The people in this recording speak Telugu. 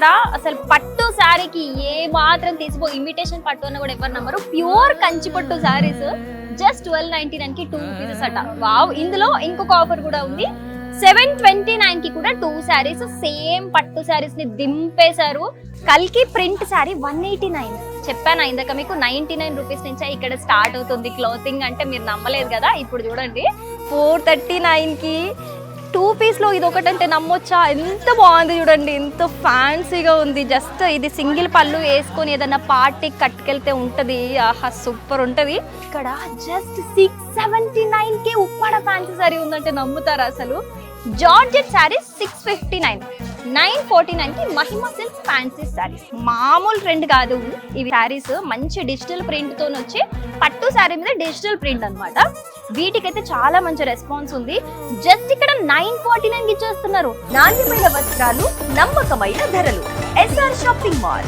చూసారా అసలు పట్టు శారీకి ఏ మాత్రం తీసిపో, ఇమిటేషన్ పట్టు అన్న కూడా ఎవరు నమ్మరు. ప్యూర్ కంచి పట్టు శారీస్ జస్ట్ 1299 కి 2 పీసెస్ అట. వావ్. ఇందులో ఇంకొక ఆఫర్ కూడా ఉంది, 729 కి కూడా 2 శారీస్. సేమ్ పట్టు శారీస్ ని దింపేశారు. కల్కి ప్రింట్ శారీ 189. చెప్పాను ఇందాక మీకు 99 రూపీస్ నుంచే ఇక్కడ స్టార్ట్ అవుతుంది క్లోతింగ్ అంటే. మీరు నమ్మలేదు కదా, ఇప్పుడు చూడండి 439 కి 2 పీస్ లో ఇది ఒకటంటే నమ్మొచ్చా? ఎంత బాగుంది చూడండి, ఎంత ఫ్యాన్సీగా ఉంది. జస్ట్ ఇది సింగిల్ పళ్ళు వేసుకొని ఏదైనా పార్టీకి కట్టుకెళ్తే ఉంటది. ఆహా సూపర్ ఉంటది. ఇక్కడ జస్ట్ 679 కి ఉప్పాడ ఫ్యాన్సీ సారీ ఉందంటే నమ్ముతారా అసలు? జార్జెట్ శారీస్ 659, 949 కి మహిమ సిల్క్ ఫ్యాన్సీ శారీస్. మామూలు ట్రెండ్ కాదు ఇవి శారీస్, మంచి డిజిటల్ ప్రింట్ తో వచ్చి పట్టు శారీ మీద డిజిటల్ ప్రింట్ అన్నమాట. వీటికైతే చాలా మంచి రెస్పాన్స్ ఉంది. జస్ట్ ఇక్కడ 949 కి ఇచ్చేస్తున్నారు. నాణ్యమైన వస్త్రాలు, నమ్మకమైన ధరలు. SR shopping mall.